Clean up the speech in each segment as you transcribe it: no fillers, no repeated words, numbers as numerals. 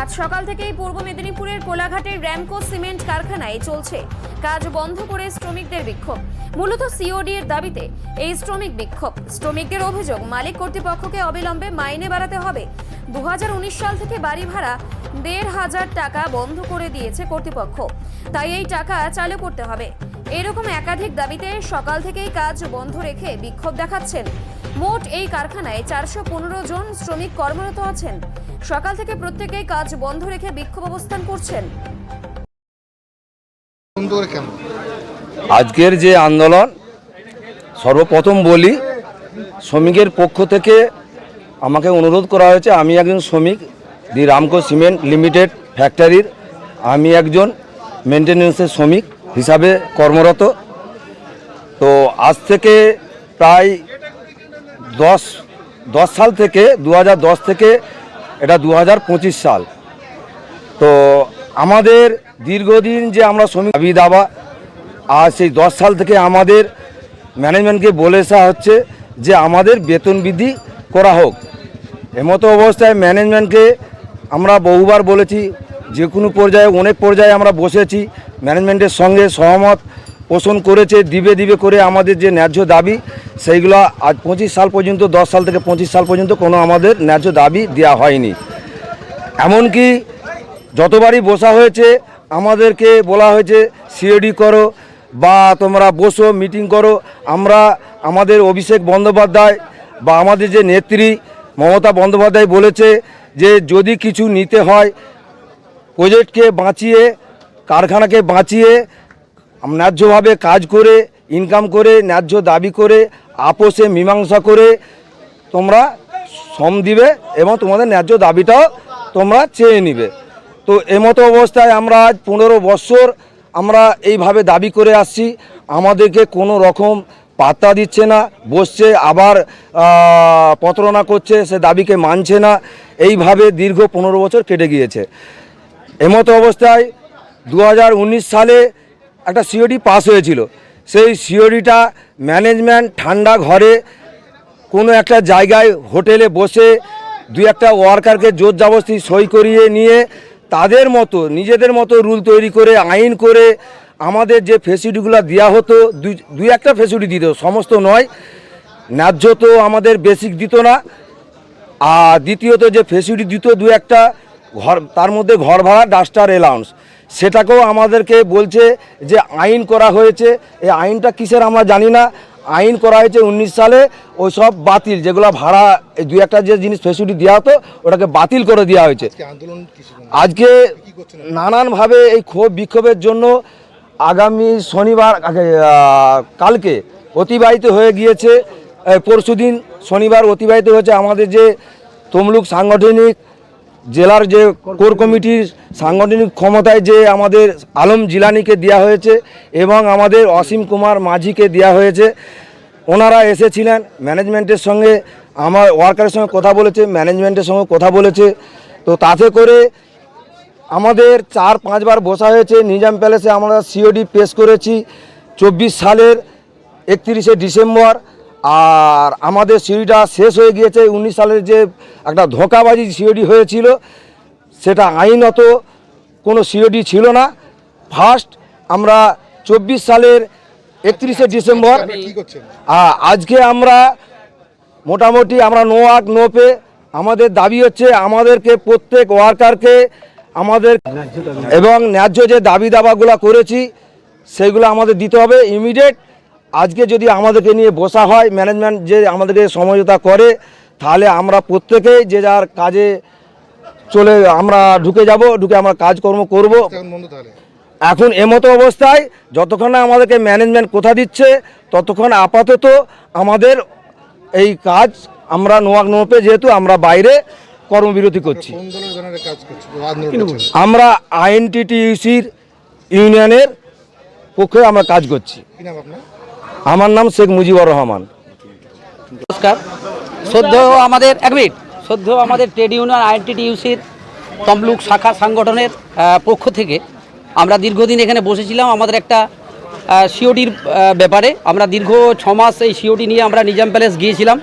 আজ সকাল থেকেই পূর্ব মেদিনীপুরের কোলাঘাটের র্যামকো সিমেন্ট কারখানায় চলছে কাজ বন্ধ করে শ্রমিকদের বিক্ষোভ। মূলত সিওডি এর দাবিতে এই শ্রমিক বিক্ষোভ। শ্রমিকদের অভিযোগ, মালিক কর্তৃপক্ষকে অবিলম্বে মাইনে বাড়াতে হবে। 2019 সাল থেকে বাড়ি ভাড়া 1,500 টাকা বন্ধ করে দিয়েছে কর্তৃপক্ষ, তাই এই টাকা চালু করতে হবে। এরকম একাধিক দাবিতে সকাল থেকেই কাজ বন্ধ রেখে বিক্ষোভ দেখাচ্ছেন। মোট এই কারখানায় 415 জন শ্রমিক কর্মরত আছেন। সকাল থেকে প্রত্যেকেই কাজ বন্ধ রেখে বিক্ষোভ অবস্থান করছেন। আজকের যে আন্দোলন, সর্বপ্রথম বলি, শ্রমিকের পক্ষ থেকে আমাকে অনুরোধ করা হয়েছে। আমি একজন শ্রমিক, দি রামকো সিমেন্ট লিমিটেড ফ্যাক্টরির আমি একজন মেনটেন্যান্সের শ্রমিক হিসাবে কর্মরত। তো আজ থেকে প্রায় 10 সাল থেকে 2010 থেকে এটা 2025 সাল। তো আমাদের দীর্ঘদিন যে আমরা শ্রমিক দাবি দাবা, আর সেই 10 সাল থেকে আমাদের ম্যানেজমেন্টকে বলে আসা হচ্ছে যে আমাদের বেতন বৃদ্ধি করা হোক। এমতো অবস্থায় ম্যানেজমেন্টকে আমরা বহুবার বলেছি, যে কোনো পর্যায়ে অনেক পর্যায়ে আমরা বসেছি, ম্যানেজমেন্টের সঙ্গে সহমত পোষণ করেছে, দিবে করে আমাদের যে ন্যায্য দাবি সেইগুলো আজ 25 সাল পর্যন্ত, 10 সাল থেকে 25 সাল পর্যন্ত কোনো আমাদের ন্যায্য দাবি দেওয়া হয়নি। এমনকি যতবারই বসা হয়েছে আমাদেরকে বলা হয়েছে সিওডি করো বা তোমরা বসো, মিটিং করো। আমরা আমাদের অভিষেক বন্দ্যোপাধ্যায় বা আমাদের যে নেত্রী মমতা বন্দ্যোপাধ্যায় বলেছে যে যদি কিছু নিতে হয় প্রজেক্টকে বাঁচিয়ে, কারখানাকে বাঁচিয়ে, ন্যায্যভাবে কাজ করে, ইনকাম করে, ন্যায্য দাবি করে, আপোষে মীমাংসা করে তোমরা শ্রম দিবে এবং তোমাদের ন্যায্য দাবিটাও তোমরা চেয়ে নিবে। তো এমতো অবস্থায় আমরা আজ 15 বছর আমরা এইভাবে দাবি করে আসছি। আমাদেরকে কোনো রকম পাত্তা দিচ্ছে না, বসছে আবার প্রতারণা করছে, সে দাবিকে মানছে না। এইভাবে দীর্ঘ 15 বছর কেটে গিয়েছে। এমতো অবস্থায় 2019 সালে একটা সিওডি পাস হয়েছিল। সেই সিওডিটা ম্যানেজমেন্ট ঠান্ডা ঘরে কোনো একটা জায়গায় হোটেলে বসে 2-1 ওয়ার্কারকে জোর জবরদস্তি সই করিয়ে নিয়ে তাদের মতো নিজেদের মতো রুল তৈরি করে, আইন করে আমাদের যে ফেসিলিটিগুলো দেওয়া হতো, 2-1টা ফেসিলিটি দিত, সমস্ত নয়। ন্যায্য তো আমাদের বেসিক দিত না। আর দ্বিতীয়ত যে ফেসিলিটি দিত 2-1টা ঘর, তার মধ্যে ঘর ভাড়া, ডাস্টার অ্যালাউন্স, সেটাকেও আমাদেরকে বলছে যে আইন করা হয়েছে। এই আইনটা কিসের আমরা জানি না। আইন করা হয়েছে 19 সালে, ওই সব বাতিল, যেগুলো ভাড়া 2-1টা যে জিনিস ফেসিলিটি দেওয়া হতো ওটাকে বাতিল করে দেওয়া হয়েছে। আজকে নানানভাবে এই ক্ষোভ বিক্ষোভের জন্য আগামী শনিবার, কালকে অতিবাহিত হয়ে গিয়েছে, পরশুদিন শনিবার অতিবাহিত হয়েছে আমাদের যে তমলুক সাংগঠনিক জেলার যে কোর কমিটির সাংগঠনিক ক্ষমতায় যে আমাদের আলম জিলানিকে দেওয়া হয়েছে এবং আমাদের অসীম কুমার মাঝিকে দেওয়া হয়েছে। ওনারা এসেছিলেন, ম্যানেজমেন্টের সঙ্গে, আমার ওয়ার্কারের সঙ্গে কথা বলেছে, ম্যানেজমেন্টের সঙ্গে কথা বলেছে। তো তাতে করে আমাদের 4-5 বার বসা হয়েছে। নিজাম প্যালেসে আমরা সিওডি পেশ করেছি 24 সালের 31শে ডিসেম্বর। আর আমাদের সিওডিটা শেষ হয়ে গিয়েছে। 19 সালের যে একটা ধোঁকাবাজি সিওডি হয়েছিল, সেটা আইনত কোনো সিওডি ছিল না। ফার্স্ট আমরা 24 সালের 31শে ডিসেম্বর, আজকে আমরা মোটামুটি আমরা নো ওয়ার্ক নো পে। আমাদের দাবি হচ্ছে আমাদেরকে প্রত্যেক ওয়ার্কারকে আমাদের এবং ন্যায্য যে দাবি দাবাগুলো করেছি সেইগুলো আমাদের দিতে হবে ইমিডিয়েট। আজকে যদি আমাদেরকে নিয়ে বসা হয়, ম্যানেজমেন্ট যে আমাদেরকে সমঝোতা করে, তাহলে আমরা প্রত্যেকেই যে যার কাজে আমরা ঢুকে যাব, ঢুকে আমরা কাজকর্ম করব। এখন এমতো অবস্থায় যতক্ষণ না আমাদেরকে ম্যানেজমেন্ট কথা দিচ্ছে ততক্ষণ আপাতত আমাদের এই কাজ আমরা নোয়াক নোপে, যেহেতু আমরা বাইরে কর্মবিরতি করছি। আমরা আইএনটিটিইউসির ইউনিয়নের পক্ষে আমরা কাজ করছি। আমার নাম শেখ মুজিবুর রহমান। নমস্কার। সদ্য আমাদের ট্রেড ইউনিয়ন আইএনটিটিইউসির তমলুক শাখা সংগঠনের পক্ষ থেকে আমরা দীর্ঘদিন এখানে বসেছিলাম আমাদের একটা সিওডির ব্যাপারে। আমরা দীর্ঘ 6 মাস এই সিওডি নিয়ে আমরা নিজাম প্যালেস গিয়েছিলাম,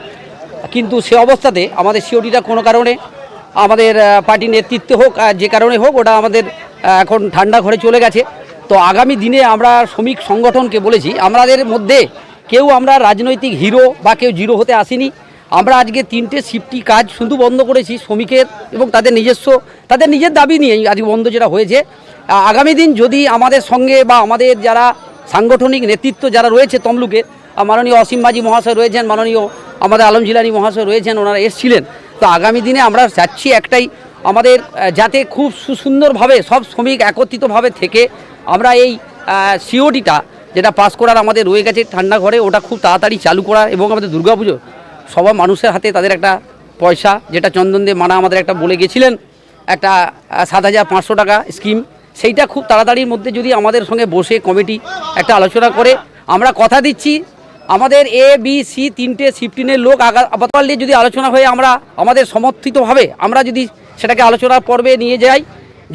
কিন্তু সে অবস্থাতে আমাদের সিওডিটা কোনো কারণে আমাদের পার্টি নেতৃত্ব হোক যে কারণে হোক, ওটা আমাদের এখন ঠান্ডা ঘরে চলে গেছে। তো আগামী দিনে আমরা শ্রমিক সংগঠনকে বলেছি, আমাদের মধ্যে কেউ আমরা রাজনৈতিক হিরো বা কেউ জিরো হতে আসিনি। আমরা আজকে 3টে শিফটি কাজ শুধু বন্ধ করেছি শ্রমিকের এবং তাদের নিজের দাবি নিয়ে আজকে বন্ধ যেটা হয়েছে। আগামী দিন যদি আমাদের সঙ্গে বা আমাদের যারা সাংগঠনিক নেতৃত্ব যারা রয়েছে তমলুকের, মাননীয় অসীম মাঝি মহাশয় রয়েছেন, মাননীয় আমাদের আলম জিলানি মহাশয় রয়েছেন, ওনারা এসেছিলেন। তো আগামী দিনে আমরা চাচ্ছি একটাই, আমাদের যাতে খুব সুন্দরভাবে সব শ্রমিক একত্রিতভাবে থেকে আমরা এই সিওডিটা যেটা পাস করার আমাদের রয়ে গেছে ঠান্ডা ঘরে, ওটা খুব তাড়াতাড়ি চালু করার এবং আমাদের দুর্গাপুজো সবার মানুষের হাতে তাদের একটা পয়সা, যেটা চন্দনদেব মানা আমাদের একটা বলে গেছিলেন, একটা 7,500 টাকা স্কিম, সেইটা খুব তাড়াতাড়ির মধ্যে যদি আমাদের সঙ্গে বসে কমিটি একটা আলোচনা করে, আমরা কথা দিচ্ছি আমাদের ABC 3টে শিফটিনের লোক আপাতত যদি আলোচনা হয়ে আমরা আমাদের সমর্থিতভাবে আমরা যদি সেটাকে আলোচনার পর্বে নিয়ে যাই,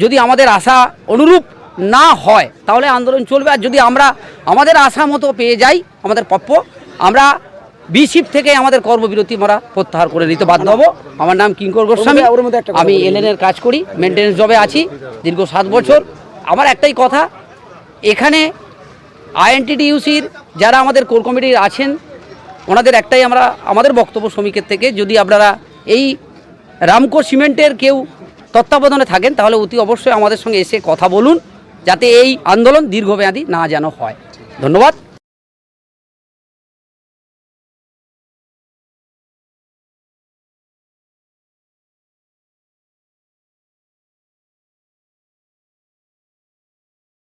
যদি আমাদের আশা অনুরূপ না হয় তাহলে আন্দোলন চলবে। আর যদি আমরা আমাদের আশা মতো পেয়ে যাই আমাদের প্রাপ্য, আমরা বি শিফট থেকে আমাদের কর্মবিরতি আমরা প্রত্যাহার করে নিতে বাধ্য হব। আমার নাম কিঙ্কর গোস্বামী, আমি এলএনের কাজ করি, মেনটেন্যান্স জবে আছি দীর্ঘ 7 বছর। আমার একটাই কথা, এখানে আইএনটিটিইউসির যারা আমাদের কোর কমিটির আছেন ওনাদের একটাই আমাদের বক্তব্য শ্রমিকের থেকে, যদি আপনারা এই রামকো সিমেন্টের কেউ তত্ত্বাবধানে থাকেন তাহলে অতি অবশ্যই আমাদের সঙ্গে এসে কথা বলুন, যাতে এই আন্দোলন দীর্ঘমেয়াদী না যেন হয়। ধন্যবাদ।